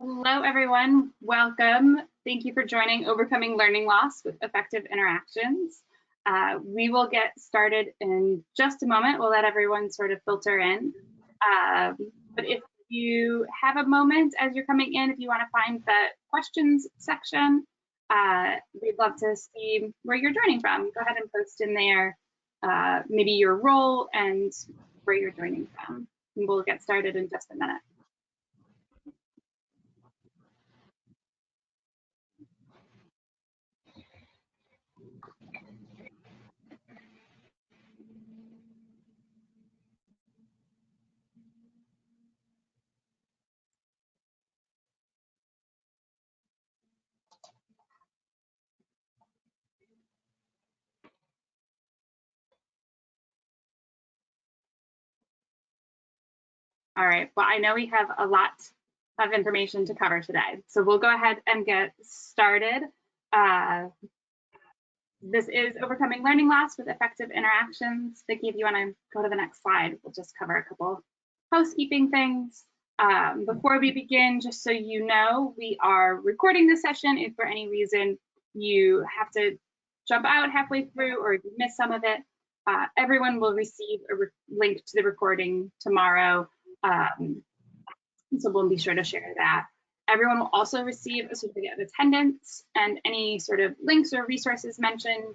Hello, everyone. Welcome. Thank you for joining Overcoming Learning Loss with Effective Interactions. We will get started in just a moment. We'll let everyone sort of filter in. But if you have a moment as you're coming in, if you want to find the questions section, we'd love to see where you're joining from. Go ahead and post in there maybe your role and where you're joining from. And we'll get started in just a minute. All right, well, I know we have a lot of information to cover today, so we'll go ahead and get started. This is Overcoming Learning Loss with Effective Interactions. Vicki, if you want to go to the next slide, we'll just cover a couple housekeeping things. Before we begin, just so you know, we are recording this session. If for any reason you have to jump out halfway through or if you miss some of it, everyone will receive a link to the recording tomorrow. So we'll be sure to share that. Everyone will also receive a certificate of attendance and any sort of links or resources mentioned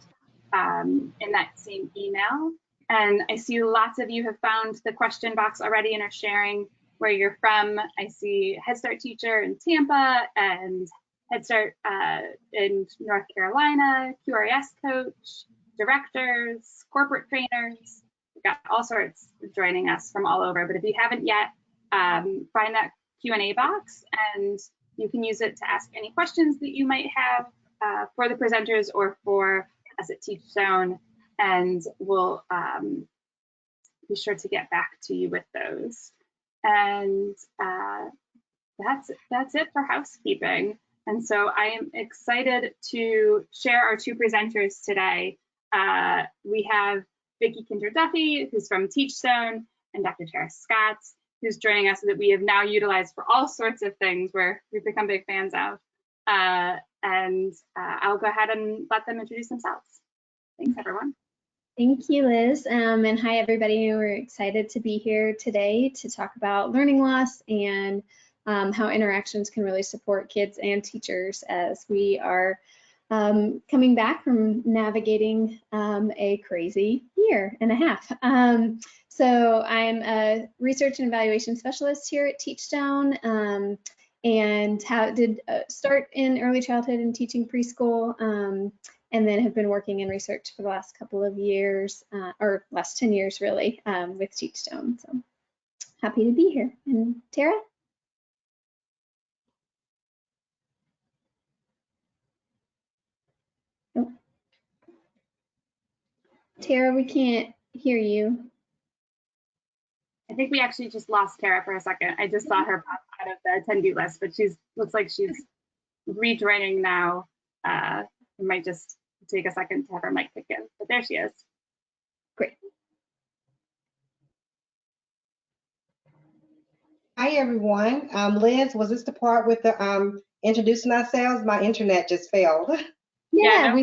in that same email. And I see lots of you have found the question box already and are sharing where you're from. I see Head Start teacher in Tampa and Head Start in North Carolina, QRS coach, directors, corporate trainers. We've got all sorts joining us from all over, but if you haven't yet, find that Q&A box and you can use it to ask any questions that you might have for the presenters or for us at Teachstone, and we'll be sure to get back to you with those. And that's it for housekeeping. And so I am excited to share our two presenters today. We have Vicki Kinter-Duffy, who's from Teachstone, and Dr. Tara Scott, who's joining us, that we have now utilized for all sorts of things where we've become big fans of. I'll go ahead and let them introduce themselves. Thanks, everyone. Thank you, Liz. And hi, everybody. We're excited to be here today to talk about learning loss and how interactions can really support kids and teachers as we are coming back from navigating a crazy year and a half. So I'm a research and evaluation specialist here at Teachstone and did start in early childhood and teaching preschool and then have been working in research for the last couple of years, or last 10 years really, with Teachstone. So happy to be here. And Tara? Oh. Tara, we can't hear you. I think we actually just lost Tara for a second. I just saw her pop out of the attendee list, but looks like she's rejoining now. It might just take a second to have her mic kick in, but there she is. Great. Hi, everyone. Liz, was this the part with the introducing ourselves? My internet just failed. Yeah,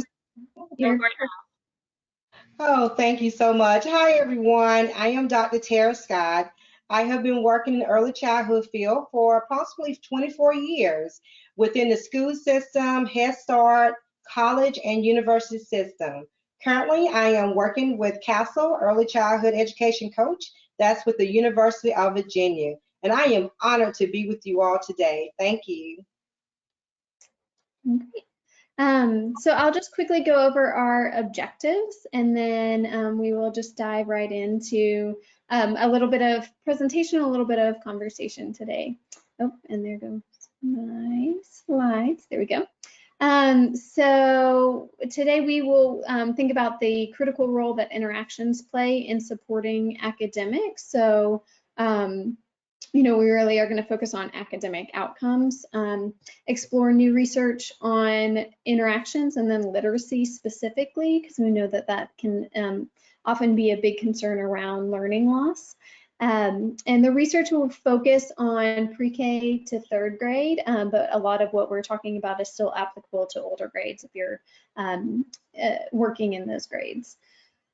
Oh, thank you so much. Hi, everyone. I am Dr. Tara Scott. I have been working in the early childhood field for approximately 24 years within the school system, Head Start, college, and university system. Currently, I am working with Castle Early Childhood Education Coach. That's with the University of Virginia. And I am honored to be with you all today. Thank you. Okay. So I'll just quickly go over our objectives and then we will just dive right into a little bit of presentation, a little bit of conversation today. Oh, and there goes my slides. There we go. So today we will think about the critical role that interactions play in supporting academics. So we really are going to focus on academic outcomes, explore new research on interactions and then literacy specifically, because we know that that can often be a big concern around learning loss. And the research will focus on pre-K to 3rd grade, but a lot of what we're talking about is still applicable to older grades if you're working in those grades.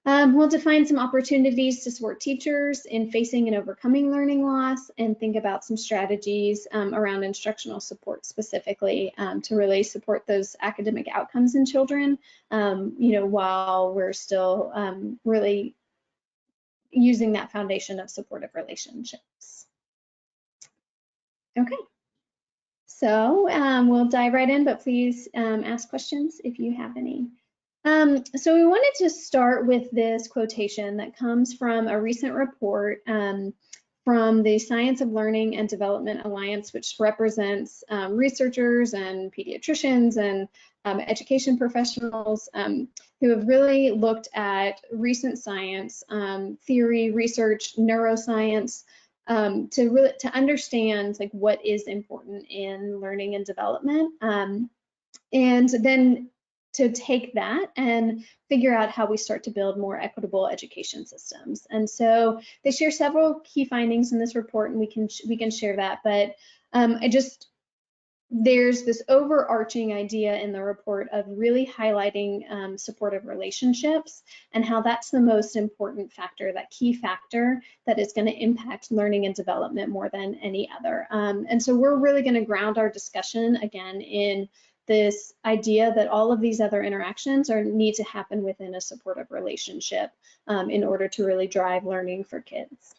We'll define some opportunities to support teachers in facing and overcoming learning loss, and think about some strategies around instructional support specifically to really support those academic outcomes in children, while we're still really using that foundation of supportive relationships. Okay, so we'll dive right in, but please ask questions if you have any. So we wanted to start with this quotation that comes from a recent report from the Science of Learning and Development Alliance, which represents researchers and pediatricians and education professionals who have really looked at recent science, theory, research, neuroscience, to understand like what is important in learning and development, and then to take that and figure out how we start to build more equitable education systems. And so they share several key findings in this report, and we can share that. But there's this overarching idea in the report of really highlighting supportive relationships and how that's the most important factor, that key factor that is going to impact learning and development more than any other. And so we're really going to ground our discussion again in this idea that all of these other interactions need to happen within a supportive relationship in order to really drive learning for kids.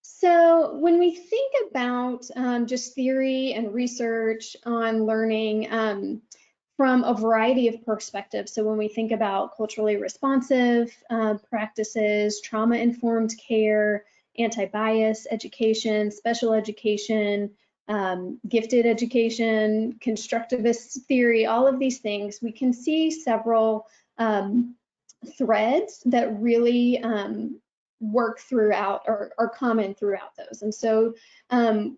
So when we think about just theory and research on learning from a variety of perspectives, so when we think about culturally responsive practices, trauma-informed care, anti-bias education, special education, gifted education, constructivist theory, all of these things, we can see several threads that really work throughout or are common throughout those. And so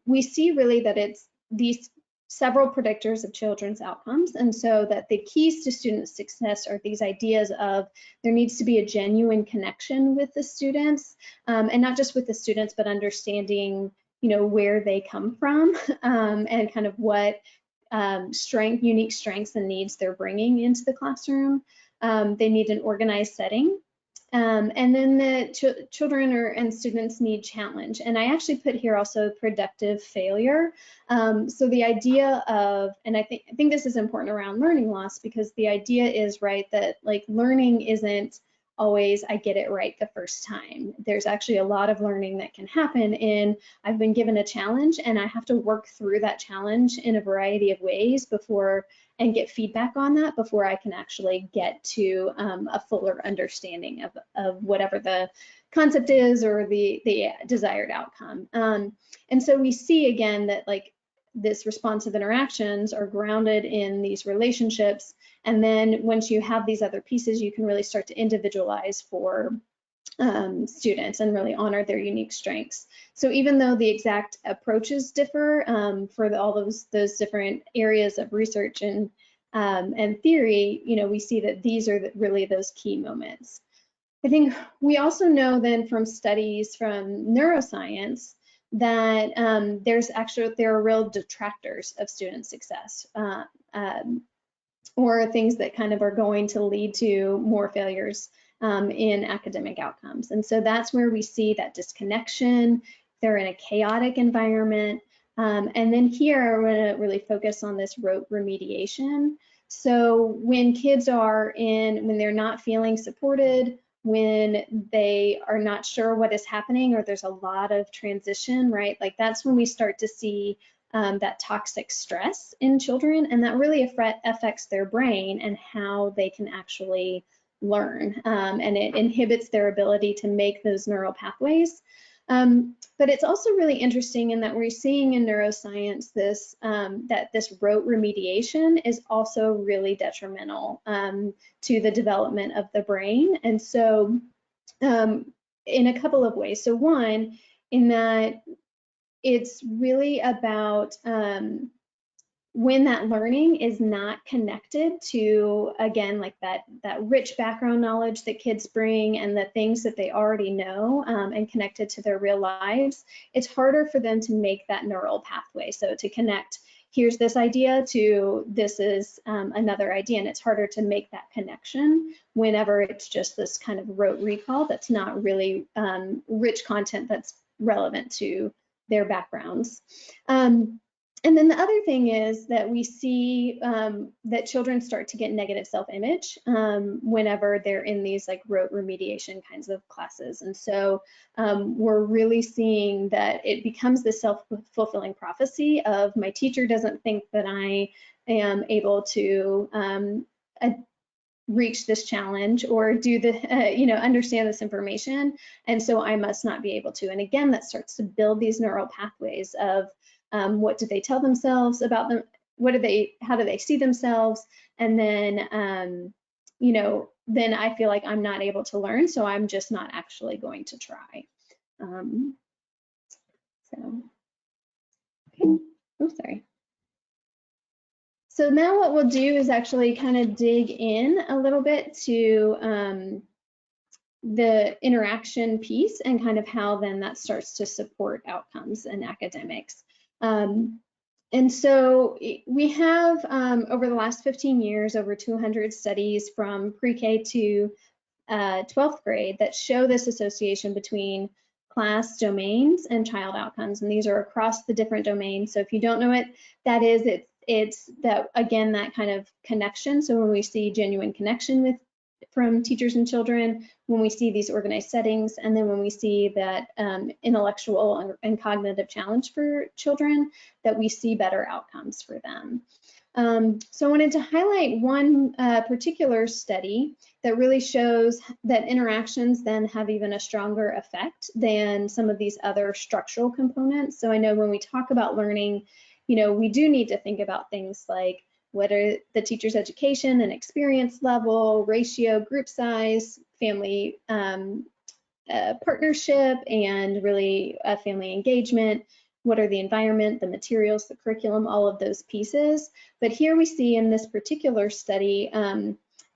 we see really that it's these several predictors of children's outcomes, and so that the keys to student success are these ideas of there needs to be a genuine connection with the students, and not just with the students, but understanding where they come from and kind of what unique strengths and needs they're bringing into the classroom. They need an organized setting. And then the children and students need challenge. And I actually put here also productive failure. So the idea of, and I think this is important around learning loss, because the idea is, right, that like learning isn't always I get it right the first time. There's actually a lot of learning that can happen in I've been given a challenge and I have to work through that challenge in a variety of ways and get feedback on that before I can actually get to a fuller understanding of whatever the concept is or the desired outcome. And so we see again that like this responsive interactions are grounded in these relationships. And then once you have these other pieces, you can really start to individualize for students and really honor their unique strengths. So even though the exact approaches differ for all those different areas of research and theory, we see that these are really those key moments. I think we also know then from studies from neuroscience that there are real detractors of student success, or things that kind of are going to lead to more failures in academic outcomes. And so that's where we see that disconnection. They're in a chaotic environment. And then here, we're going to really focus on this rote remediation. So when kids when they're not feeling supported, when they are not sure what is happening, or there's a lot of transition, right? Like that's when we start to see that toxic stress in children, and that really affects their brain and how they can actually learn, and it inhibits their ability to make those neural pathways. But it's also really interesting in that we're seeing in neuroscience this that this rote remediation is also really detrimental to the development of the brain. And so in a couple of ways. So one, in that it's really about when that learning is not connected to, again, like that rich background knowledge that kids bring and the things that they already know, and connected to their real lives, it's harder for them to make that neural pathway. So to connect, here's this idea to this is another idea, and it's harder to make that connection whenever it's just this kind of rote recall that's not really rich content that's relevant to their backgrounds. And then the other thing is that we see that children start to get negative self-image whenever they're in these like rote remediation kinds of classes. And so we're really seeing that it becomes this self-fulfilling prophecy of my teacher doesn't think that I am able to reach this challenge or do the, you know, understand this information. And so I must not be able to. And again, that starts to build these neural pathways of what do they tell themselves about them? How do they see themselves? And then, you know, then I feel like I'm not able to learn, so I'm just not actually going to try. Okay, oh, sorry. So now what we'll do is actually kind of dig in a little bit to the interaction piece and kind of how then that starts to support outcomes in academics. And so we have, over the last 15 years, over 200 studies from pre-K to 12th grade that show this association between class domains and child outcomes. And these are across the different domains. So if you don't know what that is, it's that, again, that kind of connection. So when we see genuine connection from teachers and children, when we see these organized settings, and then when we see that intellectual and cognitive challenge for children, that we see better outcomes for them. So I wanted to highlight one particular study that really shows that interactions then have even a stronger effect than some of these other structural components. So I know when we talk about learning, you know, we do need to think about things like what are the teacher's education and experience level, ratio, group size, family partnership, and really family engagement. What are the environment, the materials, the curriculum, all of those pieces. But here we see in this particular study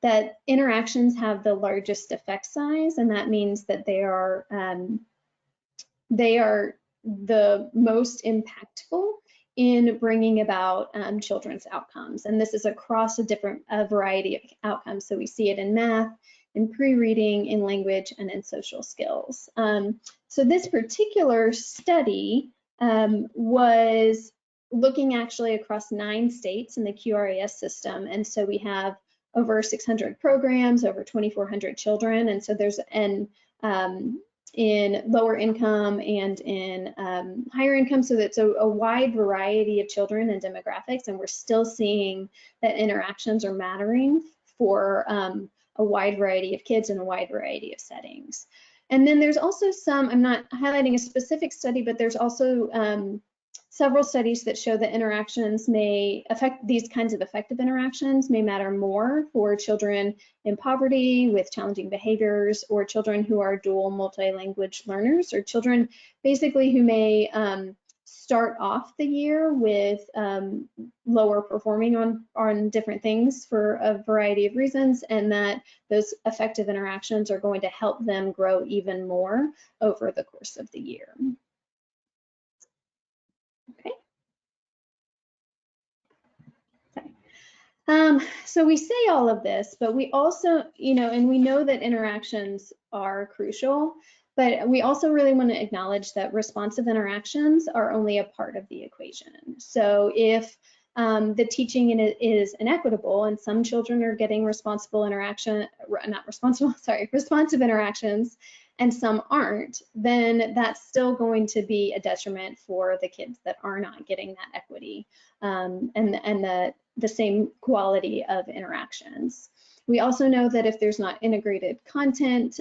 that interactions have the largest effect size, and that means that they are the most impactful in bringing about children's outcomes. And this is across a variety of outcomes. So we see it in math, in pre-reading, in language, and in social skills. So this particular study was looking actually across 9 states in the QRAS system. And so we have over 600 programs, over 2,400 children. And so there's in lower income and in higher income. So that's a wide variety of children and demographics. And we're still seeing that interactions are mattering for a wide variety of kids in a wide variety of settings. And then there's also some, I'm not highlighting a specific study, but there's also several studies that show that interactions may affect, these kinds of effective interactions may matter more for children in poverty with challenging behaviors, or children who are dual multi-language learners, or children basically who may start off the year with lower performing on different things for a variety of reasons, and that those effective interactions are going to help them grow even more over the course of the year. Okay. So we say all of this, but we also, you know, and we know that interactions are crucial, but we also really want to acknowledge that responsive interactions are only a part of the equation. So if the teaching is inequitable and some children are getting responsive interactions and some aren't, then that's still going to be a detriment for the kids that are not getting that equity and the same quality of interactions. We also know that if there's not integrated content,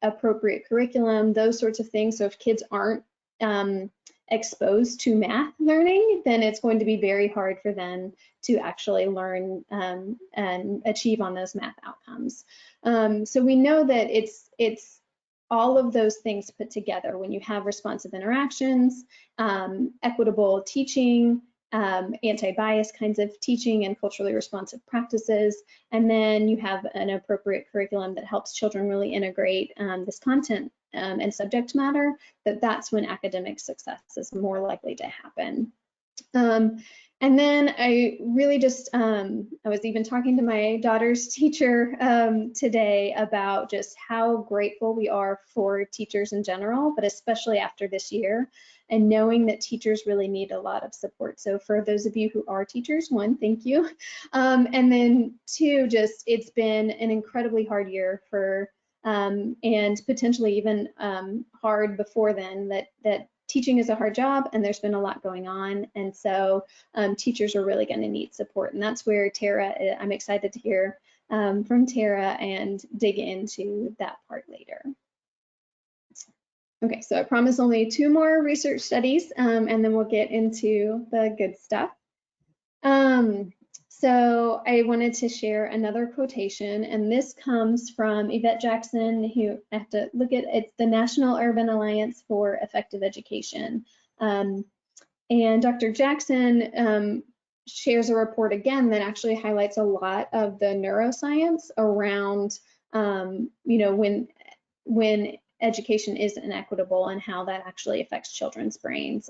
appropriate curriculum, those sorts of things, so if kids aren't exposed to math learning, then it's going to be very hard for them to actually learn and achieve on those math outcomes. So we know that it's all of those things put together when you have responsive interactions, equitable teaching, anti-bias kinds of teaching and culturally responsive practices. And then you have an appropriate curriculum that helps children really integrate this content and subject matter, that's when academic success is more likely to happen. And then I really just, I was even talking to my daughter's teacher today about just how grateful we are for teachers in general, but especially after this year, and knowing that teachers really need a lot of support. So for those of you who are teachers, one, thank you. And then two, just it's been an incredibly hard year for, and potentially even hard before then, that teaching is a hard job and there's been a lot going on. And so teachers are really going to need support. And that's where Tara, I'm excited to hear from Tara and dig into that part later. Okay, so I promise only 2 more research studies and then we'll get into the good stuff. So I wanted to share another quotation, and this comes from Yvette Jackson, who I have to look at, it's the National Urban Alliance for Effective Education. And Dr. Jackson shares a report again that actually highlights a lot of the neuroscience around, you know, when education is inequitable and how that actually affects children's brains.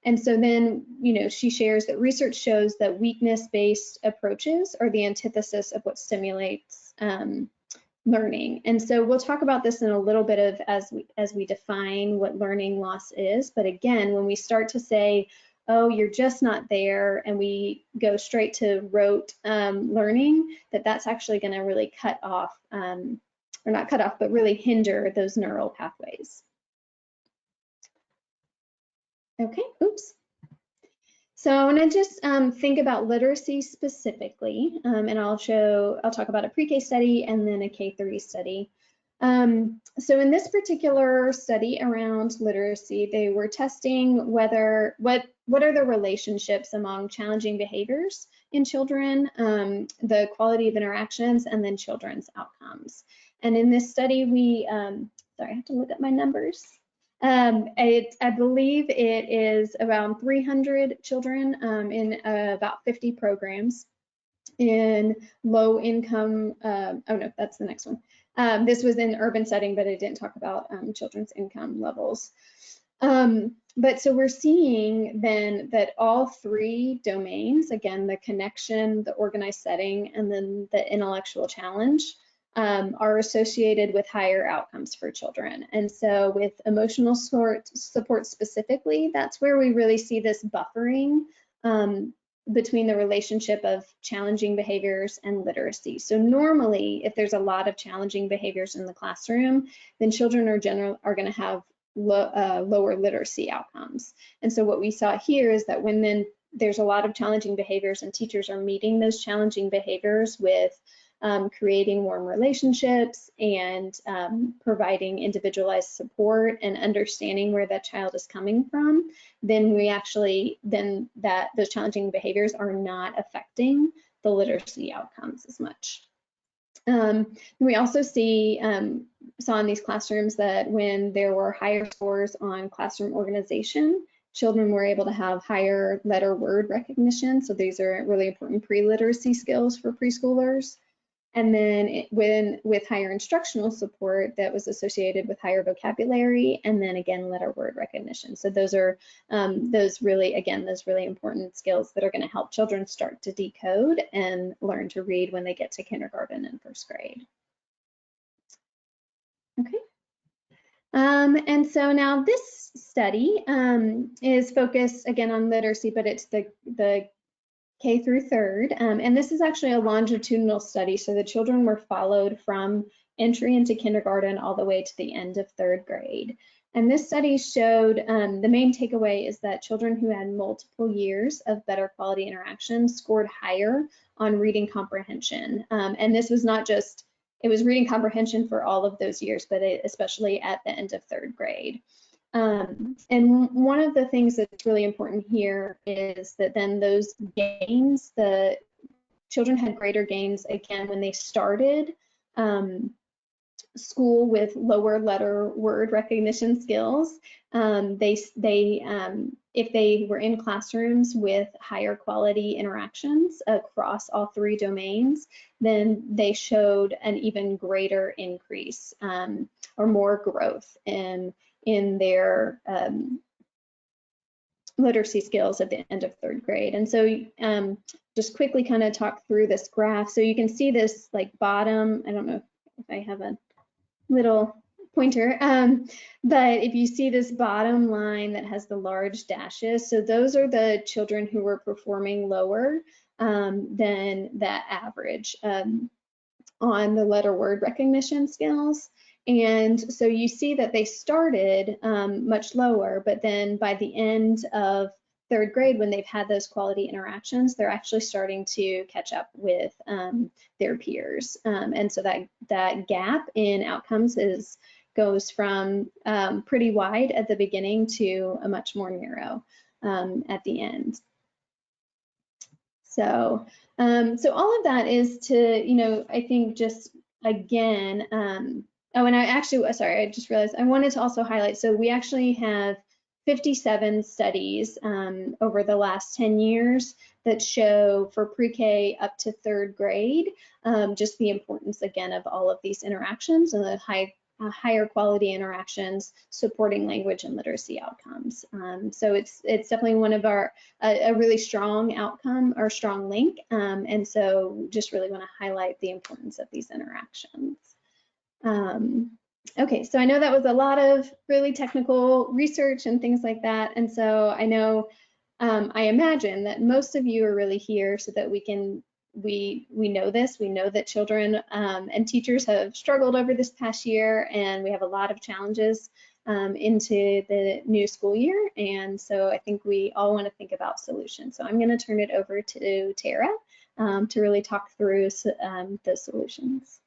And so then, you know, she shares that research shows that weakness-based approaches are the antithesis of what stimulates learning. And so we'll talk about this in a little bit of as we define what learning loss is. But again, when we start to say, oh, you're just not there, and we go straight to rote learning, that's actually going to really cut off, or not cut off, but really hinder those neural pathways. Okay, oops. So I want to just think about literacy specifically, and I'll talk about a pre-K study and then a K-3 study. So in this particular study around literacy, they were testing what are the relationships among challenging behaviors in children, the quality of interactions, and then children's outcomes. And in this study, we, sorry, I have to look at my numbers. I believe it is around 300 children in about 50 programs in low income, oh no, that's the next one. This was in urban setting, but it didn't talk about children's income levels. But so we're seeing then that all 3 domains, again, the connection, the organized setting, and then the intellectual challenge, are associated with higher outcomes for children. And so with emotional support specifically, that's where we really see this buffering between the relationship of challenging behaviors and literacy. So normally, if there's a lot of challenging behaviors in the classroom, then children are going to have lower literacy outcomes. And so what we saw here is that when then there's a lot of challenging behaviors and teachers are meeting those challenging behaviors with creating warm relationships and providing individualized support and understanding where that child is coming from, then we actually, those challenging behaviors are not affecting the literacy outcomes as much. We also saw in these classrooms that when there were higher scores on classroom organization, children were able to have higher letter word recognition. So these are really important pre-literacy skills for preschoolers. And then with higher instructional support, that was associated with higher vocabulary, and then again, letter word recognition. So those are those really important skills that are going to help children start to decode and learn to read when they get to kindergarten and 1st grade. Okay. And so now this study is focused again on literacy, but it's the K through 3rd, and this is actually a longitudinal study, so the children were followed from entry into kindergarten all the way to the end of 3rd grade. And this study showed the main takeaway is that children who had multiple years of better quality interaction scored higher on reading comprehension. And this was not just, it was reading comprehension for all of those years, but especially at the end of 3rd grade. And one of the things that's really important here is that then those gains, the children had greater gains again when they started school with lower letter word recognition skills. If they were in classrooms with higher quality interactions across all three domains, then they showed an even greater increase or more growth in their literacy skills at the end of third grade. And so just quickly kind of talk through this graph. So you can see this like bottom, I don't know if I have a little pointer, but if you see this bottom line that has the large dashes, so those are the children who were performing lower than that average on the letter word recognition skills. And so you see that they started much lower, but then by the end of third grade, when they've had those quality interactions, they're actually starting to catch up with their peers. And so that gap in outcomes goes from pretty wide at the beginning to a much more narrow at the end. So all of that is to, I think just again, oh, and sorry, I just realized I wanted to also highlight, so we actually have 57 studies over the last 10 years that show for pre-K up to third grade, just the importance again of all of these interactions and the higher quality interactions supporting language and literacy outcomes. So it's definitely one of our, a really strong outcome or strong link. And so just really want to highlight the importance of these interactions. Okay, so I know that was a lot of really technical research and things like that. And so I know, I imagine that most of you are really here so that we know this. We know that children and teachers have struggled over this past year, and we have a lot of challenges into the new school year. And so I think we all want to think about solutions. So I'm going to turn it over to Tara to really talk through the solutions.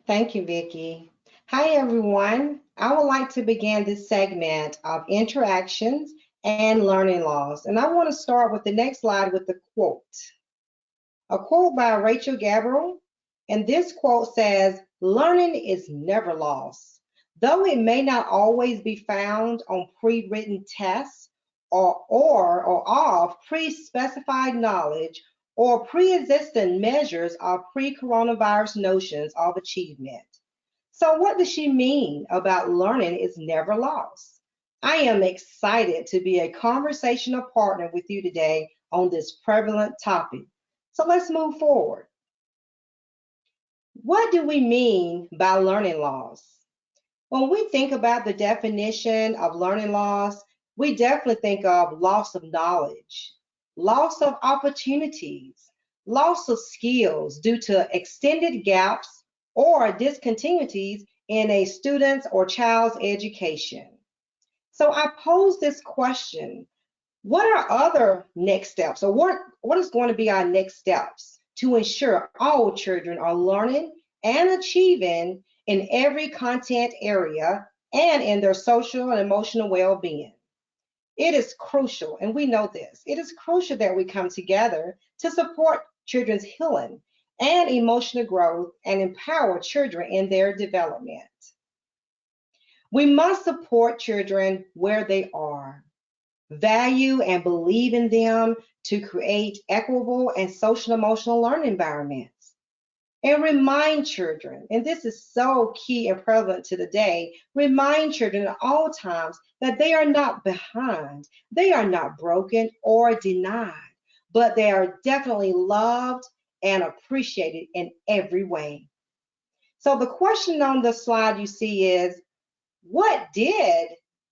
Thank you, Vicki. Hi, everyone. I would like to begin this segment of interactions and learning loss. And I want to start with the next slide with the quote. A quote by Rachel Gabriel. And this quote says, "Learning is never lost. Though it may not always be found on pre-written tests or of pre-specified knowledge or pre-existing measures of pre-coronavirus notions of achievement." So what does she mean about learning is never lost? I am excited to be a conversational partner with you today on this prevalent topic. So let's move forward. What do we mean by learning loss? When we think about the definition of learning loss, we definitely think of loss of knowledge, loss of opportunities, loss of skills due to extended gaps or discontinuities in a student's or child's education. So I pose this question: what are other next steps, or what is going to be our next steps to ensure all children are learning and achieving in every content area and in their social and emotional well-being? It is crucial, and we know this, it is crucial that we come together to support children's healing and emotional growth and empower children in their development. We must support children where they are, value and believe in them to create equitable and social emotional learning environments. And remind children, and this is so key and prevalent to the day, remind children at all times that they are not behind, they are not broken or denied, but they are definitely loved and appreciated in every way. So the question on the slide you see is, what did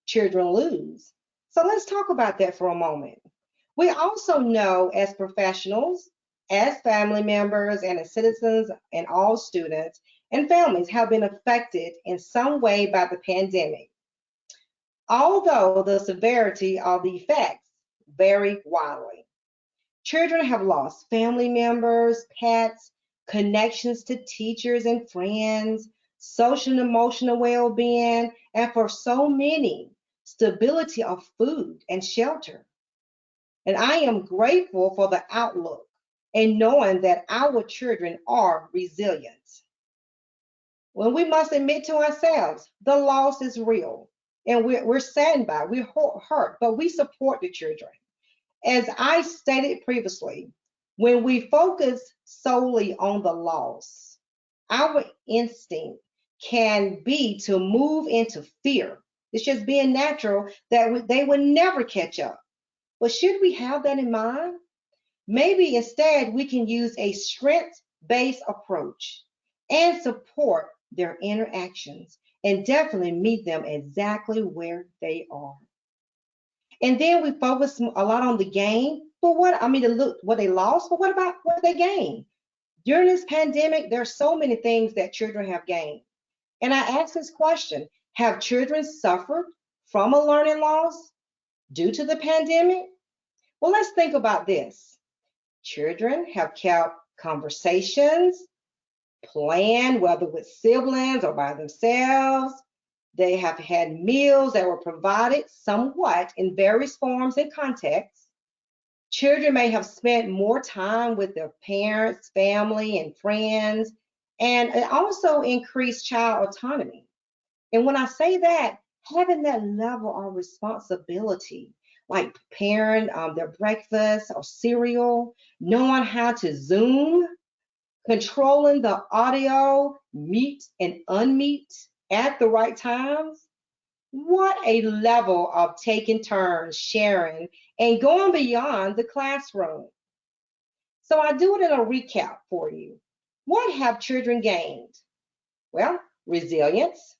children lose? So let's talk about that for a moment. We also know as professionals, as family members, and as citizens, and all students and families have been affected in some way by the pandemic, although the severity of the effects vary widely. Children have lost family members, pets, connections to teachers and friends, social and emotional well-being, and for so many, stability of food and shelter. And I am grateful for the outlook and knowing that our children are resilient. When we must admit to ourselves, the loss is real and we're saddened by it, we're hurt, but we support the children. As I stated previously, when we focus solely on the loss, our instinct can be to move into fear. It's just being natural that they would never catch up. But should we have that in mind? Maybe instead we can use a strength-based approach and support their interactions and definitely meet them exactly where they are. And then we focus a lot on the gain. But what they lost, but what about what they gained? During this pandemic, there are so many things that children have gained. And I ask this question, have children suffered from a learning loss due to the pandemic? Well, let's think about this. Children have kept conversations, planned, whether with siblings or by themselves. They have had meals that were provided somewhat in various forms and contexts. Children may have spent more time with their parents, family, and friends, and it also increased child autonomy. And when I say that, having that level of responsibility, like preparing their breakfast or cereal, knowing how to Zoom, controlling the audio, mute and unmute at the right times. What a level of taking turns, sharing, and going beyond the classroom. So I do it in a recap for you. What have children gained? Well, resilience,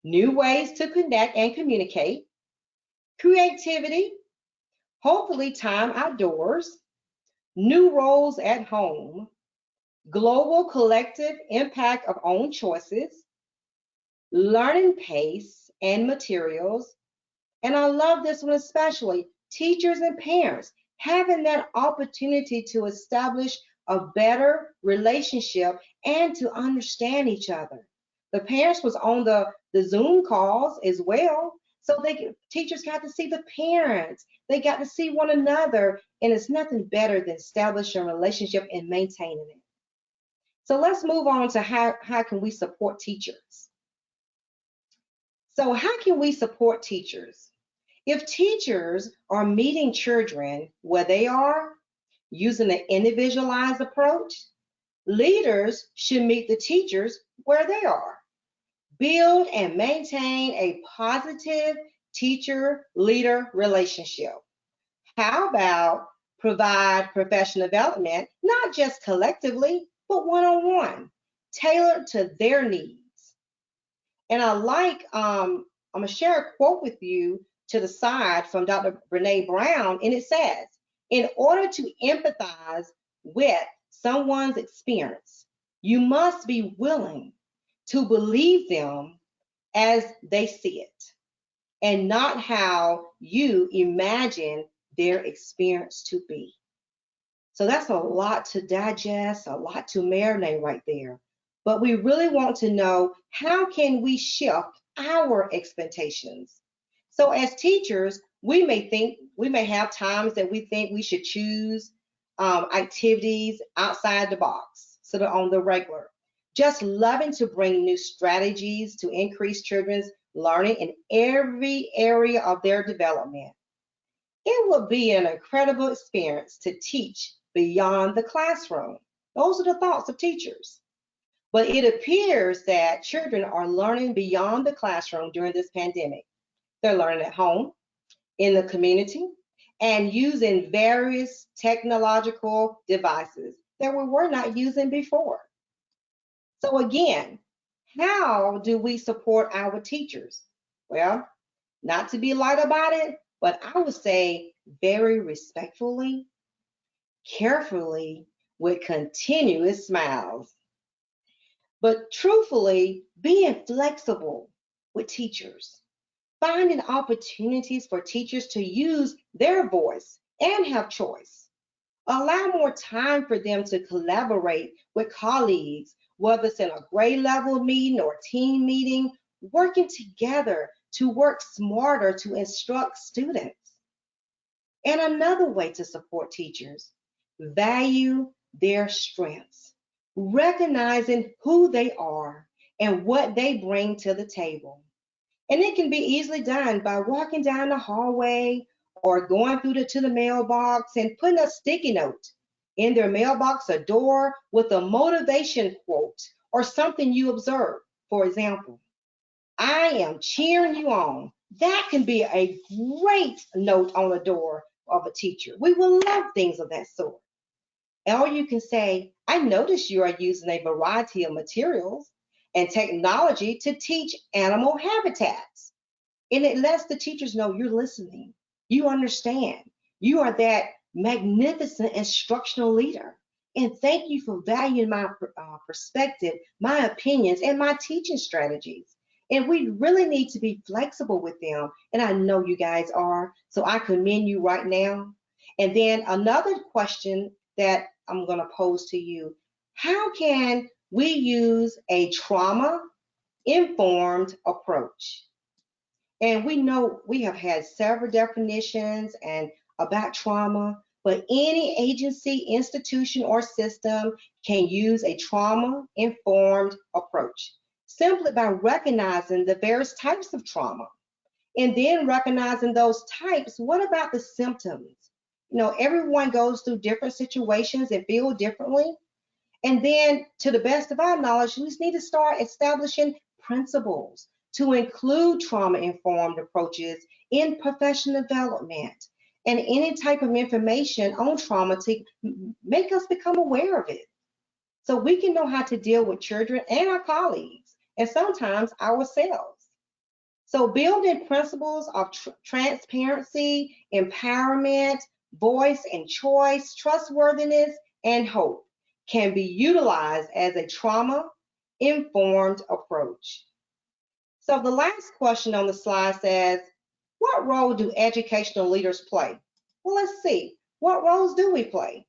new ways to connect and communicate, creativity, hopefully time outdoors, new roles at home, global collective impact of own choices, learning pace and materials, and I love this one especially, teachers and parents having that opportunity to establish a better relationship and to understand each other. The parents was on the Zoom calls as well, so teachers got to see the parents. They got to see one another, and it's nothing better than establishing a relationship and maintaining it. So let's move on to how can we support teachers. So how can we support teachers? If teachers are meeting children where they are, using an individualized approach, leaders should meet the teachers where they are. Build and maintain a positive teacher-leader relationship. How about provide professional development, not just collectively, but one-on-one, tailored to their needs? And I'm going to share a quote with you to the side from Dr. Brene Brown, and it says, in order to empathize with someone's experience, you must be willing to believe them as they see it and not how you imagine their experience to be. So that's a lot to digest, a lot to marinate right there. But we really want to know, how can we shift our expectations? So as teachers, we may have times that we think we should choose activities outside the box, sort of on the regular. Just loving to bring new strategies to increase children's learning in every area of their development. It would be an incredible experience to teach beyond the classroom. Those are the thoughts of teachers. But it appears that children are learning beyond the classroom during this pandemic. They're learning at home, in the community, and using various technological devices that we were not using before. So again, how do we support our teachers? Well, not to be light about it, but I would say very respectfully, carefully, with continuous smiles. But truthfully, being flexible with teachers, finding opportunities for teachers to use their voice and have choice. Allow more time for them to collaborate with colleagues, whether it's in a grade level meeting or team meeting, working together to work smarter to instruct students. And another way to support teachers, Value their strengths, recognizing who they are and what they bring to the table. And it can be easily done by walking down the hallway or going through to the mailbox and putting a sticky note in their mailbox or door with a motivation quote or something you observe. For example, I am cheering you on. That can be a great note on the door of a teacher. We will love things of that sort. Or you can say, I notice you are using a variety of materials and technology to teach animal habitats. And it lets the teachers know you're listening, you understand, you are that magnificent instructional leader. And thank you for valuing my perspective, my opinions, and my teaching strategies. And we really need to be flexible with them. And I know you guys are. So I commend you right now. And then another question that I'm going to pose to you: how can we use a trauma informed approach? And we know we have had several definitions and about trauma, but any agency, institution, or system can use a trauma-informed approach simply by recognizing the various types of trauma. And then recognizing those types, what about the symptoms? You know, everyone goes through different situations and feel differently. And then, to the best of our knowledge, we just need to start establishing principles to include trauma-informed approaches in professional development and any type of information on trauma to make us become aware of it so we can know how to deal with children and our colleagues and sometimes ourselves. So building principles of transparency, empowerment, voice and choice, trustworthiness, and hope can be utilized as a trauma-informed approach. So the last question on the slide says, what role do educational leaders play? Well, let's see. What roles do we play?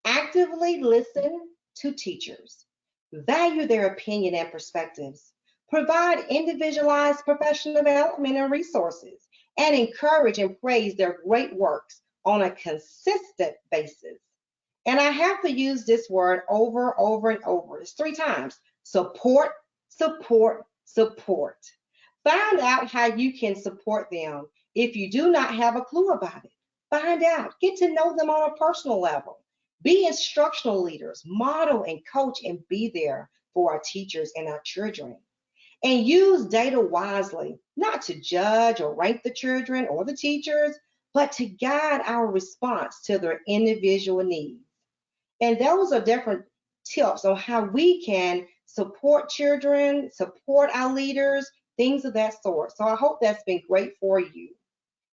Actively listen to teachers, value their opinion and perspectives, provide individualized professional development and resources, and encourage and praise their great works on a consistent basis. And I have to use this word over, and over. It's 3 times. Support, support, support. Find out how you can support them if you do not have a clue about it. Find out. Get to know them on a personal level. Be instructional leaders. Model and coach and be there for our teachers and our children. And use data wisely, not to judge or rank the children or the teachers, but to guide our response to their individual needs. And those are different tips on how we can support children, support our leaders, things of that sort. So I hope that's been great for you.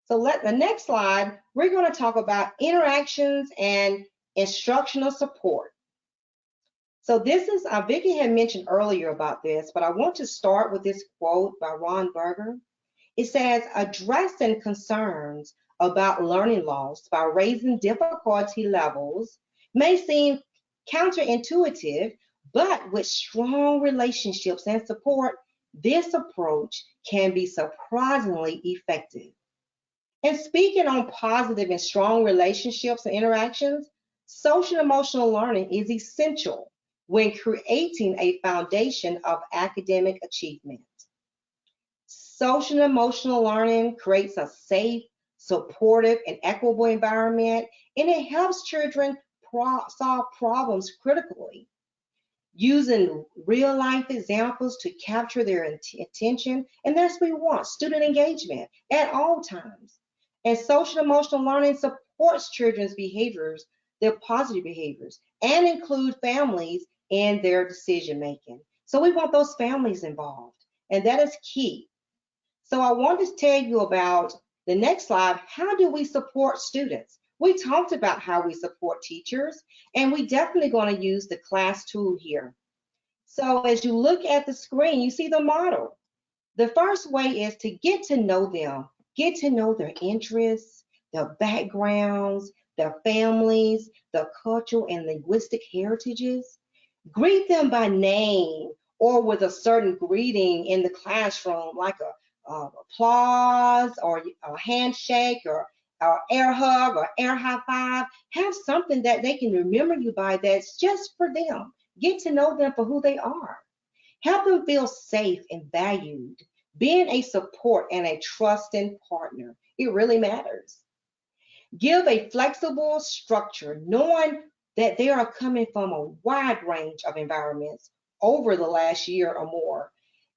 So the next slide, we're going to talk about interactions and instructional support. So this is, Vicki had mentioned earlier about this, but I want to start with this quote by Ron Berger. It says, addressing concerns about learning loss by raising difficulty levels may seem counterintuitive, but with strong relationships and support, this approach can be surprisingly effective. And speaking on positive and strong relationships and interactions, social emotional learning is essential when creating a foundation of academic achievement. Social emotional learning creates a safe, supportive, and equitable environment, and it helps children solve problems critically, using real life examples to capture their attention. And that's what we want, student engagement at all times. And social emotional learning supports children's behaviors, their positive behaviors, and include families in their decision making. So we want those families involved, and that is key. So I want to tell you about the next slide. How do we support students? We talked about how we support teachers, and we definitely going to use the class tool here. So as you look at the screen, you see the model. The first way is to get to know them, get to know their interests, their backgrounds, their families, their cultural and linguistic heritages. Greet them by name or with a certain greeting in the classroom, like a applause or a handshake or or air hug or air high five. Have something that they can remember you by that's just for them. Get to know them for who they are. Help them feel safe and valued. Being a support and a trusting partner, it really matters. Give a flexible structure, knowing that they are coming from a wide range of environments over the last year or more.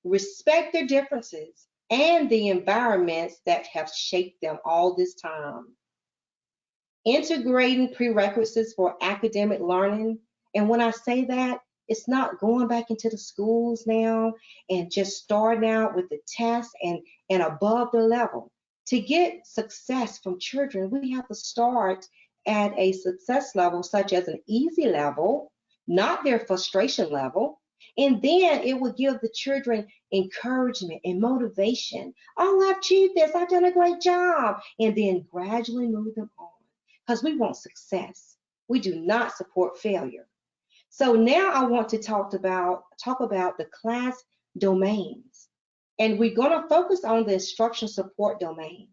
Respect their differences and the environments that have shaped them all this time. Integrating prerequisites for academic learning. And when I say that, it's not going back into the schools now and just starting out with the tests and above the level. To get success from children, we have to start at a success level, such as an easy level, not their frustration level. And then it will give the children encouragement and motivation. Oh, I've achieved this. I've done a great job. And then gradually move them on because we want success. We do not support failure. So now I want to talk about the class domains. And we're going to focus on the instruction support domain.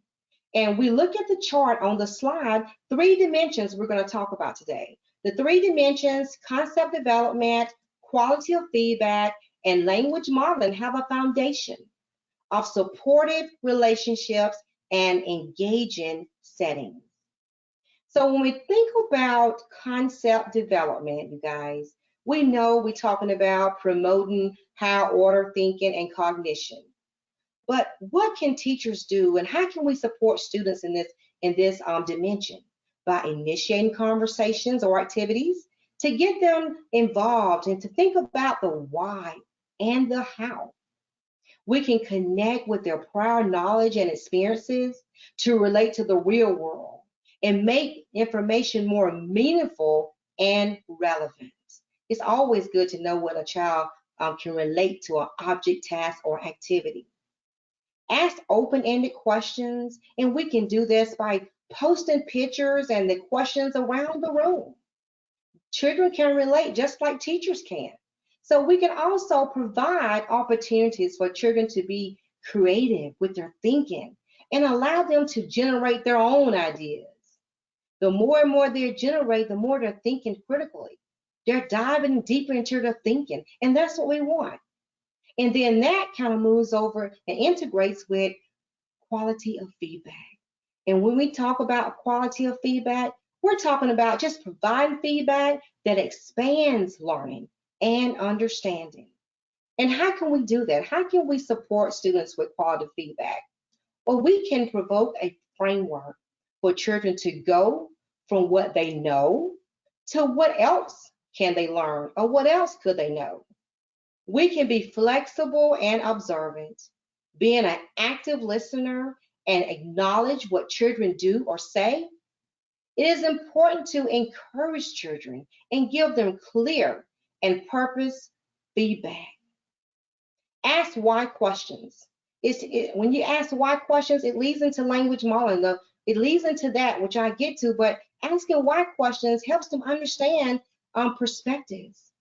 And we look at the chart on the slide, 3 dimensions we're going to talk about today. The 3 dimensions, concept development, quality of feedback, and language modeling have a foundation of supportive relationships and engaging settings. So when we think about concept development, you guys, we know we're talking about promoting higher order thinking and cognition. But what can teachers do and how can we support students in this dimension? By initiating conversations or activities to get them involved and to think about the why and the how. We can connect with their prior knowledge and experiences to relate to the real world and make information more meaningful and relevant. It's always good to know what a child can relate to an object, task, or activity. Ask open-ended questions, and we can do this by posting pictures and the questions around the room. Children can relate just like teachers can. So we can also provide opportunities for children to be creative with their thinking and allow them to generate their own ideas. The more and more they generate, the more they're thinking critically. They're diving deeper into their thinking, and that's what we want. And then that kind of moves over and integrates with quality of feedback. And when we talk about quality of feedback, we're talking about just providing feedback that expands learning and understanding. And how can we do that? How can we support students with quality feedback? Well, we can provoke a framework for children to go from what they know to what else can they learn or what else could they know. We can be flexible and observant, being an active listener and acknowledge what children do or say. It is important to encourage children and give them clear and purpose feedback. Ask why questions. When you ask why questions, it leads into language modeling. It leads into that, which I get to, but asking why questions helps them understand perspectives.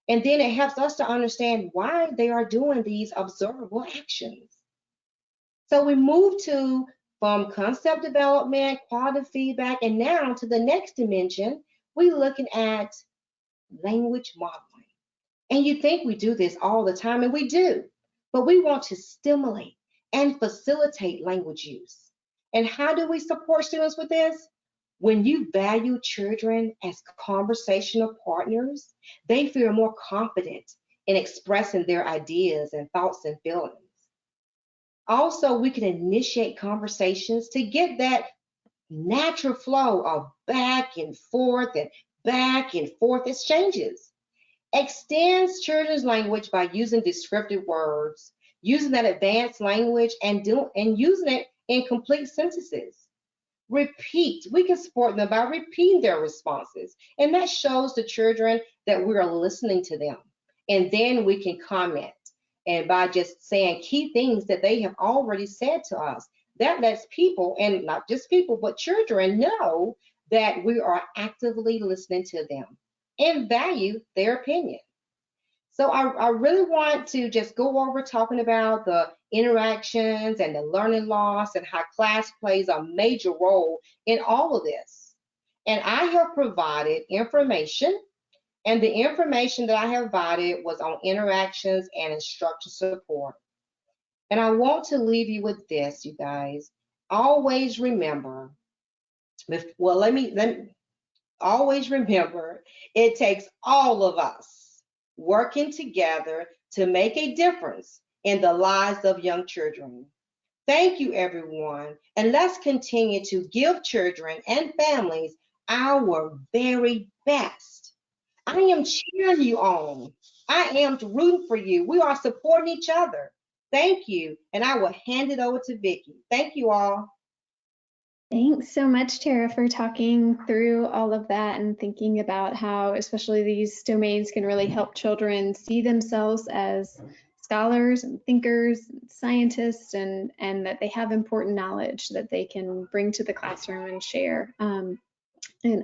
And then it helps us to understand why they are doing these observable actions. So we move from concept development, quality feedback, and now to the next dimension, we're looking at language modeling. And you think we do this all the time, and we do, but we want to stimulate and facilitate language use. And how do we support students with this? When you value children as conversational partners, they feel more confident in expressing their ideas and thoughts and feelings. Also, we can initiate conversations to get that natural flow of back and forth exchanges. Extends children's language by using descriptive words, using that advanced language and using it in complete sentences. Repeat. We can support them by repeating their responses. And that shows the children that we are listening to them. And then we can comment. And by just saying key things that they have already said to us, that lets people, and not just people, but children know that we are actively listening to them and value their opinion. So I really want to just go over talking about the interactions and the learning loss and how class plays a major role in all of this. And I have provided information, and the information that I have provided was on interactions and instructor support. And I want to leave you with this, you guys. Always remember, well, let me always remember, it takes all of us working together to make a difference in the lives of young children. Thank you, everyone. And let's continue to give children and families our very best. I am cheering you on. I am rooting for you. We are supporting each other. Thank you. And I will hand it over to Vicki. Thank you all. Thanks so much, Tara, for talking through all of that and thinking about how especially these domains can really help children see themselves as scholars and thinkers and scientists, and that they have important knowledge that they can bring to the classroom and share. And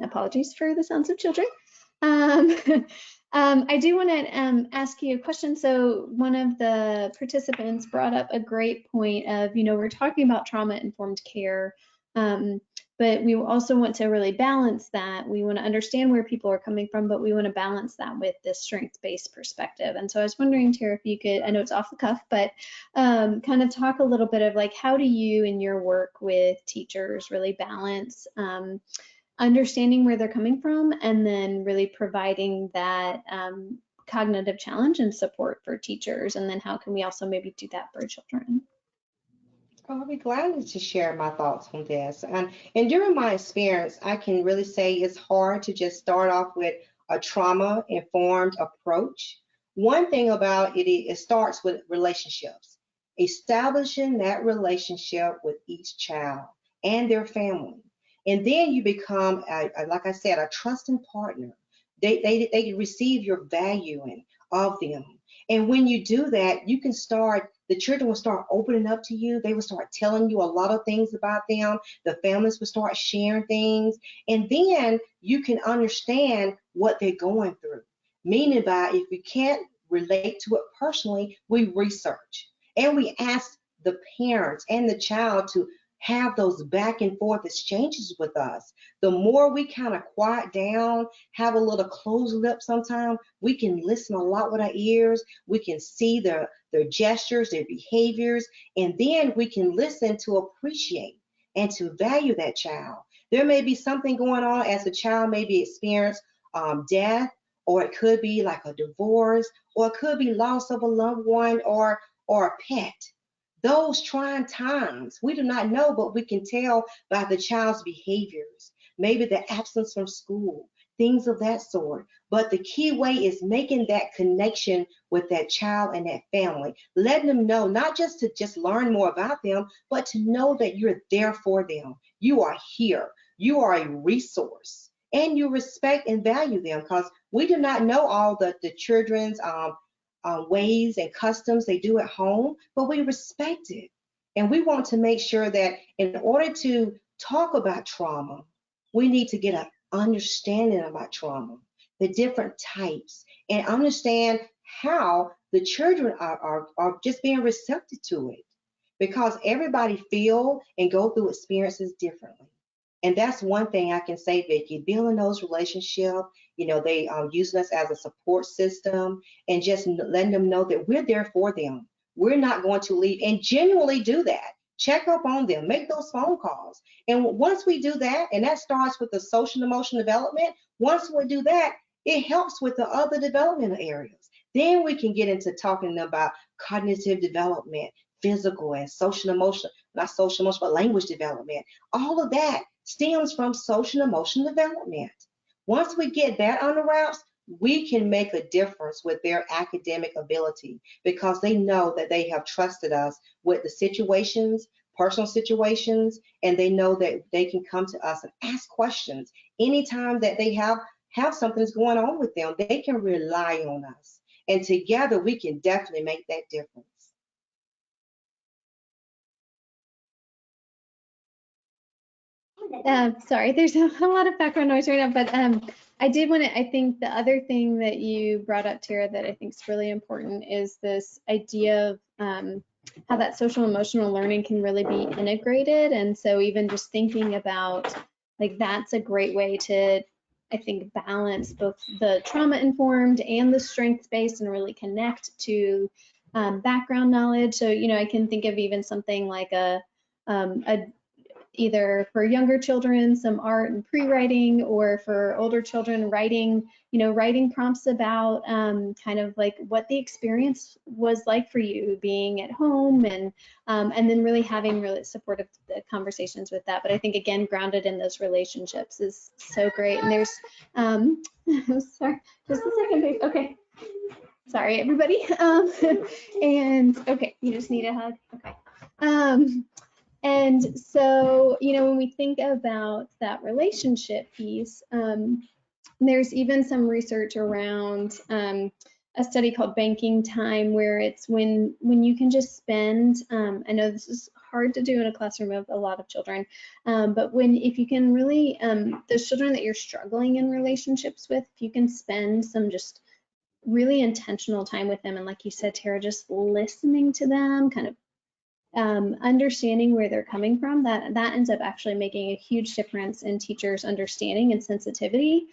apologies for the sounds of children. I do want to ask you a question. So one of the participants brought up a great point of, we're talking about trauma-informed care, but we also want to really balance that. We want to understand where people are coming from, but we want to balance that with this strengths-based perspective. And so I was wondering, Tara, if you could, I know it's off the cuff, but kind of talk a little bit of like, how do you in your work with teachers really balance understanding where they're coming from and then really providing that cognitive challenge and support for teachers? And then how can we also maybe do that for children? Oh, I'll be glad to share my thoughts on this. And during my experience, I can really say it's hard to just start off with a trauma-informed approach. One thing about it, it starts with relationships, establishing that relationship with each child and their family. And then you become, like I said, a trusting partner. They receive your valuing of them. And when you do that, you can start, the children will start opening up to you. They will start telling you a lot of things about them. The families will start sharing things. And then you can understand what they're going through. Meaning by if we can't relate to it personally, we research. And we ask the parents and the child to have those back and forth exchanges with us. The more we kind of quiet down, have a little closed lip sometimes, we can listen a lot with our ears. We can see their gestures, their behaviors, and then we can listen to appreciate and to value that child. There may be something going on as the child maybe experience death, or it could be like a divorce, or it could be loss of a loved one or a pet. Those trying times, we do not know, but we can tell by the child's behaviors, maybe the absence from school, things of that sort. But the key way is making that connection with that child and that family, letting them know, not just to just learn more about them, but to know that you're there for them. You are here. You are a resource. And you respect and value them, because we do not know all the children's ways and customs they do at home, but we respect it. And we want to make sure that in order to talk about trauma, we need to get an understanding about trauma, the different types, and understand how the children are just being receptive to it. Because everybody feel and go through experiences differently. And that's one thing I can say, Vicki, building those relationships, they using us as a support system and just letting them know that we're there for them. We're not going to leave, and genuinely do that. Check up on them, make those phone calls. And once we do that, and that starts with the social and emotional development, once we do that, it helps with the other developmental areas. Then we can get into talking about cognitive development, physical and social emotional, not social emotional, but language development. All of that stems from social and emotional development. Once we get that on the wraps, we can make a difference with their academic ability, because they know that they have trusted us with the situations, personal situations, and they know that they can come to us and ask questions anytime that they have something that's going on with them. They can rely on us, and together we can definitely make that difference. Sorry, there's a lot of background noise right now, but I did want to, I think the other thing that you brought up, Tara, that I think is really important is this idea of how that social emotional learning can really be integrated. And so even just thinking about, like, that's a great way to, I think, balance both the trauma informed and the strengths based and really connect to background knowledge. So, you know, I can think of even something like a either for younger children, some art and pre-writing, or for older children, writing, you know, writing prompts about kind of like what the experience was like for you being at home, and then really having really supportive conversations with that. But I think, again, grounded in those relationships is so great. And there's, sorry, just a second, babe. Okay. Sorry, everybody. And okay, you just need a hug. Okay. And so, you know, when we think about that relationship piece, there's even some research around a study called banking time, where it's when you can just spend, I know this is hard to do in a classroom of a lot of children, but if you can really, those children that you're struggling in relationships with, if you can spend some just really intentional time with them, and like you said, Tara, just listening to them, kind of understanding where they're coming from, that ends up actually making a huge difference in teachers' understanding and sensitivity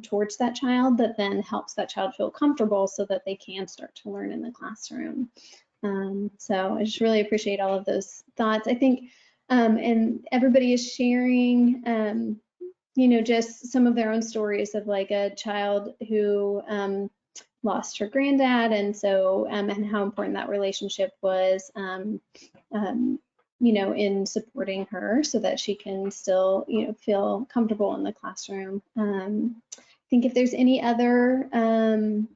towards that child, that then helps that child feel comfortable so that they can start to learn in the classroom. So I just really appreciate all of those thoughts. I think, and everybody is sharing, you know, just some of their own stories of like a child who lost her granddad, and so and how important that relationship was, you know, in supporting her so that she can still, you know, feel comfortable in the classroom. I think if there's any other, oh,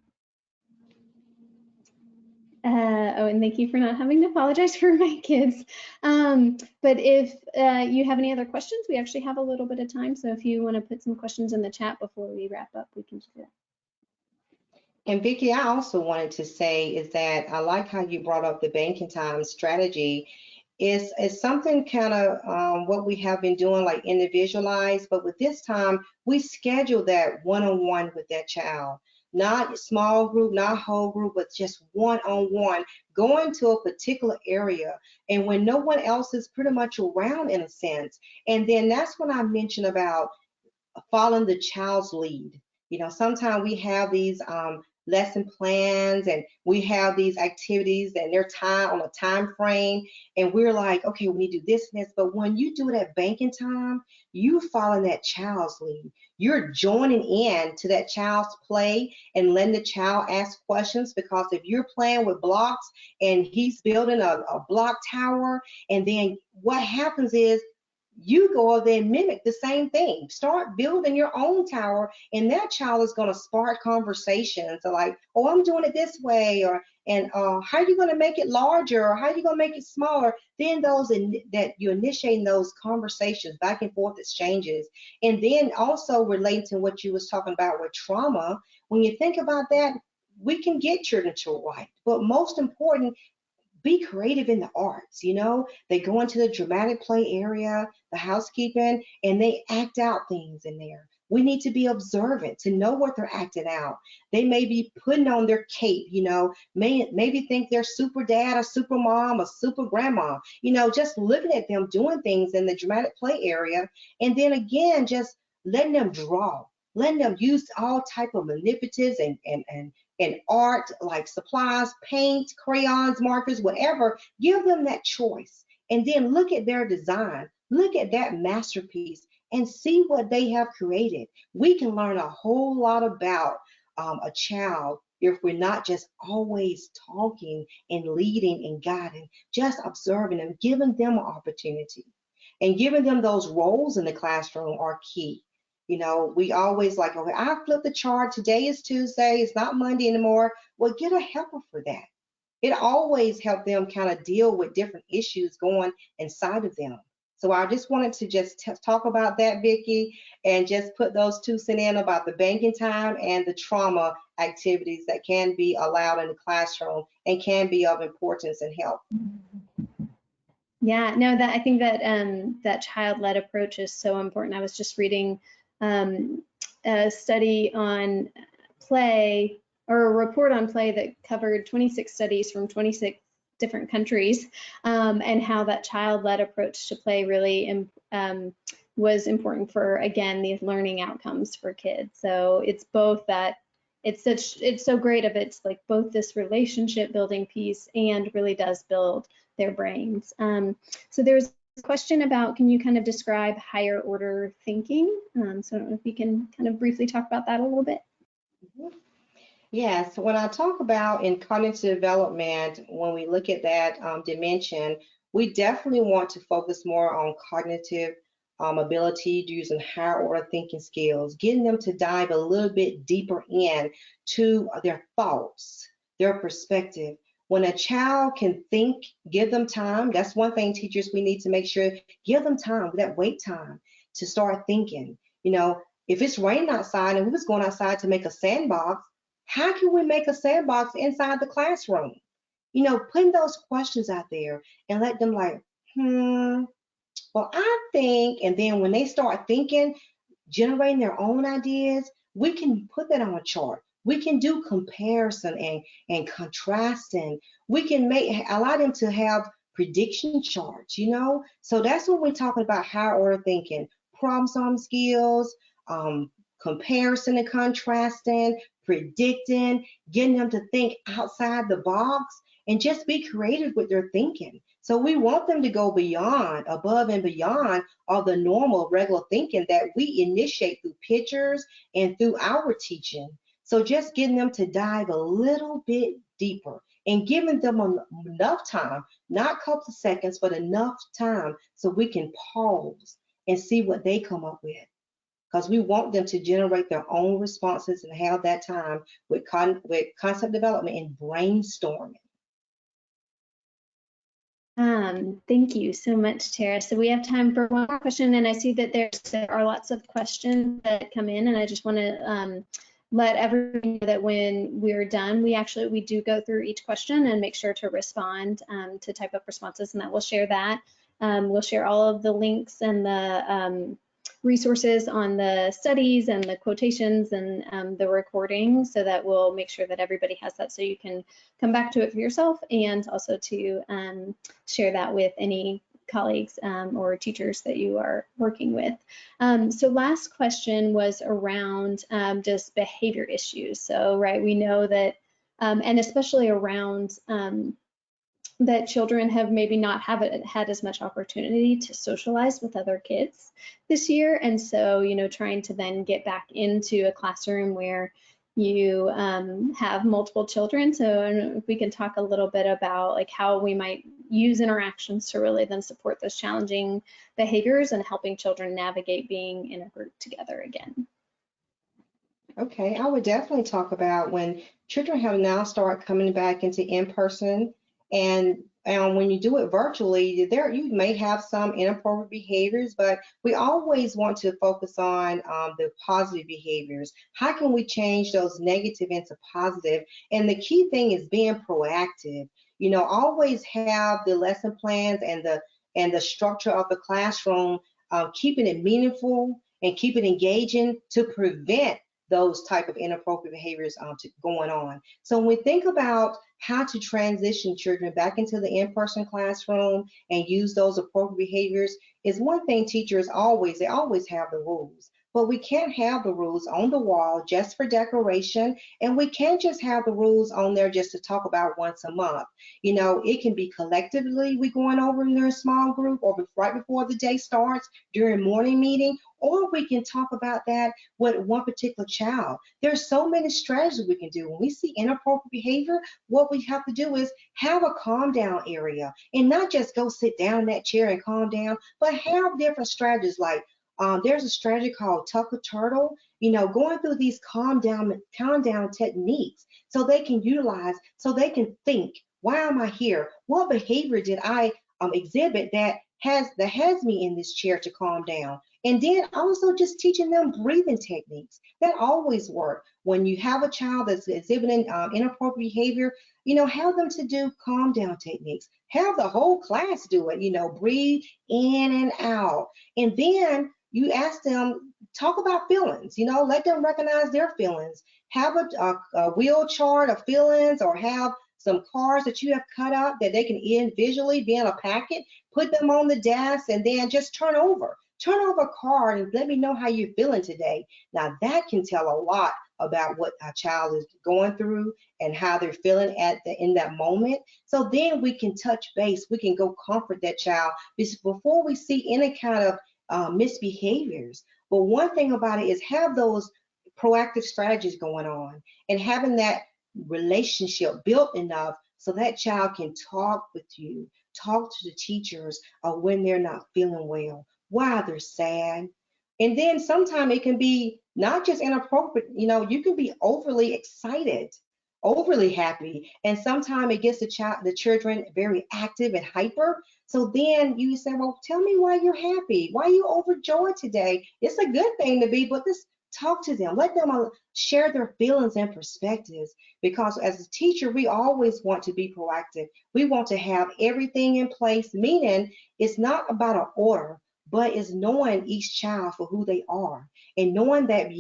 and thank you for not having to apologize for my kids. But if you have any other questions, we actually have a little bit of time. So if you want to put some questions in the chat before we wrap up, we can do that. And Vicki, I also wanted to say is that I like how you brought up the banking time strategy. It's something kind of what we have been doing, like individualized, but with this time, we schedule that one-on-one with that child. Not small group, not whole group, but just one-on-one, going to a particular area, and when no one else is pretty much around in a sense. And then that's when I mentioned about following the child's lead. You know, sometimes we have these lesson plans and we have these activities and they're time on a time frame, and we're like, okay, we need to do this and this. But when you do it at banking time, you following that child's lead. You're joining in to that child's play and letting the child ask questions, because if you're playing with blocks and he's building a block tower, and then what happens is you go over there and mimic the same thing. Start building your own tower, and that child is going to spark conversations like, oh, I'm doing it this way, or how are you going to make it larger, or how are you going to make it smaller? Then that you're initiating those conversations, back and forth exchanges. And then also relating to what you was talking about with trauma, when you think about that, we can get children to write, but most important, be creative in the arts. You know, they go into the dramatic play area, the housekeeping, and they act out things in there. We need to be observant to know what they're acting out. They may be putting on their cape, you know, maybe think they're super dad or super mom or super grandma, you know, just looking at them doing things in the dramatic play area. And then again, just letting them draw, letting them use all type of manipulatives and art, like supplies, paint, crayons, markers, whatever. Give them that choice, and then look at their design, look at that masterpiece, and see what they have created. We can learn a whole lot about a child if we're not just always talking and leading and guiding, just observing them, giving them an opportunity. And giving them those roles in the classroom are key. You know, we always like, okay, I flipped the chart. Today is Tuesday. It's not Monday anymore. Well, get a helper for that. It always helps them kind of deal with different issues going inside of them. So I just wanted to just talk about that, Vicki, and just put those 2 cents in about the banking time and the trauma activities that can be allowed in the classroom and can be of importance and help. Yeah, no, that I think that that child-led approach is so important. I was just reading a study on play, or a report on play that covered 26 studies from 26 different countries, and how that child-led approach to play really was important for, again, these learning outcomes for kids. So it's both that, it's so great if it's like both this relationship building piece and really does build their brains. So there's a question about, can you kind of describe higher order thinking? So I don't know if you can kind of briefly talk about that a little bit. Yes, when I talk about in cognitive development, when we look at that dimension, we definitely want to focus more on cognitive ability, using higher order thinking skills, getting them to dive a little bit deeper in to their thoughts, their perspective. When a child can think, give them time. That's one thing, teachers, we need to make sure, give them time, that wait time to start thinking. You know, if it's raining outside and we was going outside to make a sandbox, how can we make a sandbox inside the classroom? You know, putting those questions out there and let them like, well, I think, and then when they start thinking, generating their own ideas, we can put that on a chart. We can do comparison and contrasting. We can allow them to have prediction charts, you know? So that's what we're talking about, higher order thinking, problem solving skills, comparison and contrasting, predicting, getting them to think outside the box and just be creative with their thinking. So we want them to go beyond, above and beyond all the normal, regular thinking that we initiate through pictures and through our teaching. So just getting them to dive a little bit deeper and giving them enough time, not a couple of seconds, but enough time so we can pause and see what they come up with. Because we want them to generate their own responses and have that time with concept development and brainstorming. Thank you so much, Tara. So we have time for one more question, and I see that there are lots of questions that come in, and I just want to let everyone know that when we're done, we do go through each question and make sure to respond, to type up responses, and that we'll share that. We'll share all of the links and the resources on the studies and the quotations and the recordings, so that we'll make sure that everybody has that, so you can come back to it for yourself, and also to share that with any colleagues or teachers that you are working with. So last question was around just behavior issues. So, right, we know that, and especially around that children have maybe not had as much opportunity to socialize with other kids this year. And so, you know, trying to then get back into a classroom where you have multiple children. So if we can talk a little bit about like how we might use interactions to really then support those challenging behaviors and helping children navigate being in a group together again. Okay, I would definitely talk about when children have now started coming back into in-person, and when you do it virtually, there you may have some inappropriate behaviors, but we always want to focus on the positive behaviors. How can we change those negative into positive? And the key thing is being proactive. You know, always have the lesson plans and the structure of the classroom, keeping it meaningful and keep it engaging to prevent those type of inappropriate behaviors going on. So when we think about how to transition children back into the in-person classroom and use those appropriate behaviors, is one thing teachers always have the rules. But we can't have the rules on the wall just for decoration, and we can't just have the rules on there just to talk about once a month. You know, it can be collectively we going over in their small group, or right before the day starts during morning meeting, or we can talk about that with one particular child. There's so many strategies we can do. When we see inappropriate behavior, what we have to do is have a calm down area, and not just go sit down in that chair and calm down, but have different strategies. Like there's a strategy called Tuck a Turtle, you know, going through these calm down techniques so they can utilize, so they can think, why am I here? What behavior did I exhibit that has me in this chair to calm down? And then also just teaching them breathing techniques that always work. When you have a child that's exhibiting inappropriate behavior, you know, have them to do calm down techniques. Have the whole class do it, you know, breathe in and out. And then you ask them talk about feelings, let them recognize their feelings. Have a wheel chart of feelings, or have some cards that you have cut out that they can visually be in a packet, put them on the desk, and then just turn over a card and let me know how you're feeling today. Now that can tell a lot about what a child is going through and how they're feeling in that moment. So then we can touch base, we can go comfort that child before we see any kind of misbehaviors. But one thing about it is have those proactive strategies going on and having that relationship built enough so that child can talk with you, talk to the teachers when they're not feeling well, why they're sad. And then sometimes it can be not just inappropriate, you can be overly excited, overly happy, and sometimes it gets the children very active and hyper. So then you say, well, tell me why you're happy, why are you overjoyed today? It's a good thing to be, but this talk to them, let them share their feelings and perspectives, because as a teacher we always want to be proactive. We want to have everything in place, meaning it's not about an order, but it's knowing each child for who they are and knowing that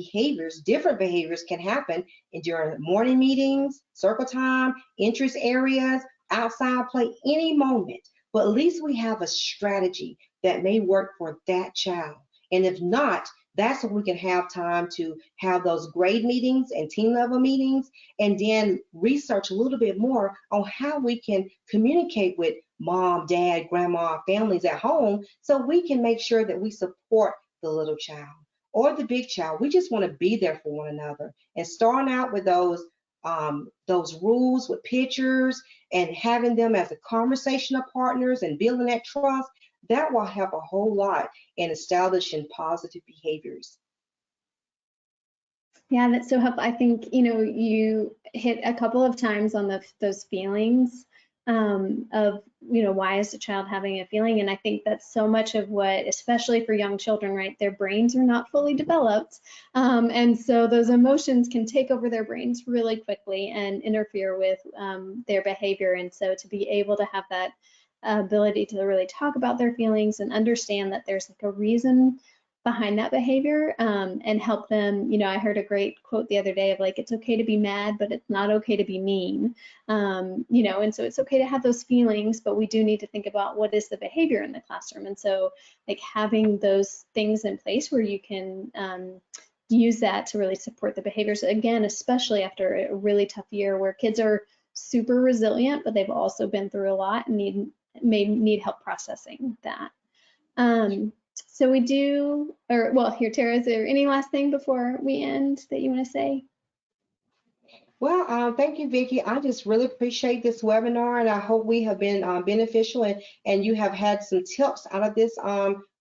different behaviors can happen during morning meetings, circle time, interest areas, outside play, any moment. But at least we have a strategy that may work for that child. And if not, that's when we can have time to have those grade meetings and team level meetings, and then research a little bit more on how we can communicate with mom, dad, grandma, families at home, so we can make sure that we support the little child or the big child. We just want to be there for one another. And starting out with those rules with pictures and having them as a conversational partners and building that trust, that will help a whole lot in establishing positive behaviors. Yeah, that's so helpful. I think, you hit a couple of times on those feelings of, why is the child having a feeling? And I think that's so much of what, especially for young children, right? Their brains are not fully developed. And so those emotions can take over their brains really quickly and interfere with their behavior. And so to be able to have that ability to really talk about their feelings and understand that there's like a reason behind that behavior, and help them. I heard a great quote the other day of like, it's okay to be mad, but it's not okay to be mean. And so it's okay to have those feelings, but we do need to think about what is the behavior in the classroom. And so like having those things in place where you can use that to really support the behaviors, again, especially after a really tough year where kids are super resilient, but they've also been through a lot and may need help processing that. So we do, here, Tara, is there any last thing before we end that you want to say? Well, thank you, Vicki. I just really appreciate this webinar, and I hope we have been beneficial and you have had some tips out of this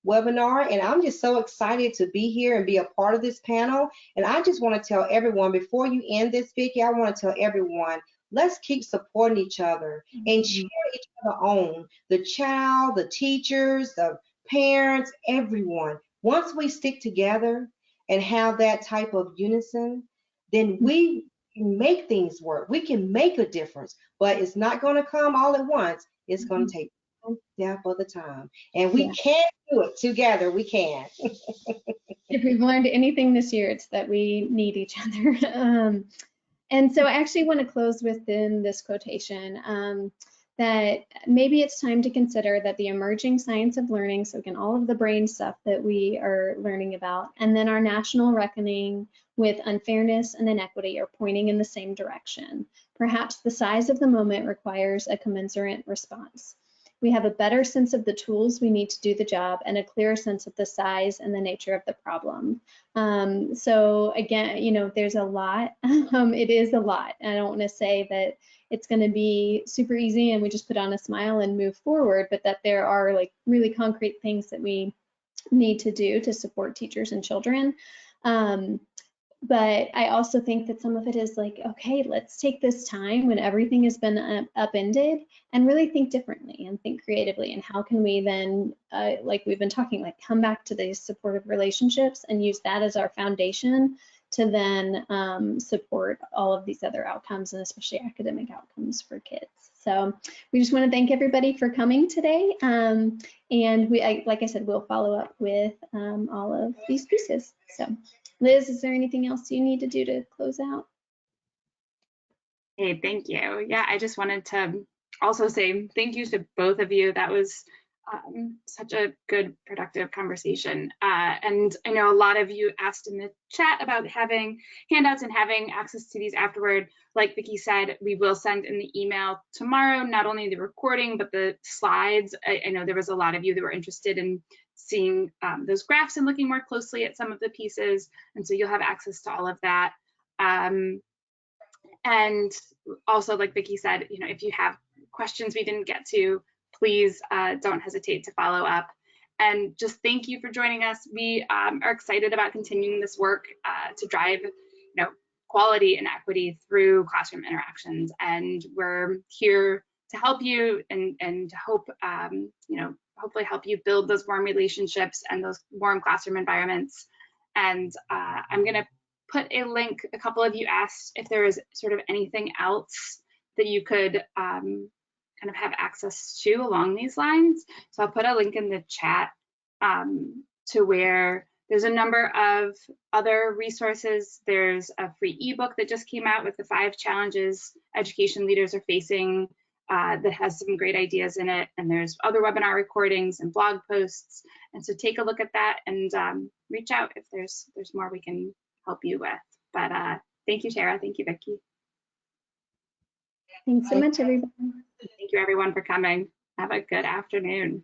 webinar. And I'm just so excited to be here and be a part of this panel. And I just want to tell everyone, before you end this, Vicki, I want to tell everyone, let's keep supporting each other and cheer each other on. The child, the teachers, the parents, everyone. Once we stick together and have that type of unison, then we can make things work. We can make a difference, but it's not going to come all at once. It's going to take one step at a time, and we can do it together. We can. If we've learned anything this year, it's that we need each other. And so I actually want to close within this quotation, that maybe it's time to consider that the emerging science of learning, so again, all of the brain stuff that we are learning about, and then our national reckoning with unfairness and inequity are pointing in the same direction. Perhaps the size of the moment requires a commensurate response. We have a better sense of the tools we need to do the job and a clearer sense of the size and the nature of the problem. So again, there's a lot. It is a lot. I don't want to say that it's going to be super easy and we just put on a smile and move forward, but that there are like really concrete things that we need to do to support teachers and children. But I also think that some of it is like, okay, let's take this time when everything has been upended and really think differently and think creatively. And how can we then, like we've been talking, like come back to these supportive relationships and use that as our foundation to then support all of these other outcomes, and especially academic outcomes for kids. So we just want to thank everybody for coming today. And like I said, we'll follow up with all of these pieces. So Liz, is there anything else you need to do to close out? Hey, thank you. Yeah, I just wanted to also say thank you to both of you. That was such a good, productive conversation. And I know a lot of you asked in the chat about having handouts and having access to these afterward. Like Vicki said, we will send in the email tomorrow, not only the recording, but the slides. I know there was a lot of you that were interested in seeing those graphs and looking more closely at some of the pieces. And so you'll have access to all of that. And also, like Vicki said, you know, if you have questions we didn't get to, please don't hesitate to follow up. And just thank you for joining us. We are excited about continuing this work to drive, you know, quality and equity through classroom interactions. And we're here to help you and hope, you know, hopefully help you build those warm relationships and those warm classroom environments. And I'm going to put a link. A couple of you asked if there is sort of anything else that you could kind of have access to along these lines. So I'll put a link in the chat to where there's a number of other resources. There's a free ebook that just came out with the 5 challenges education leaders are facing that has some great ideas in it. And there's other webinar recordings and blog posts. And so take a look at that and reach out if there's more we can help you with. But thank you, Tara. Thank you, Vicki. Thanks so much, everybody. Thank you, everyone, for coming. Have a good afternoon.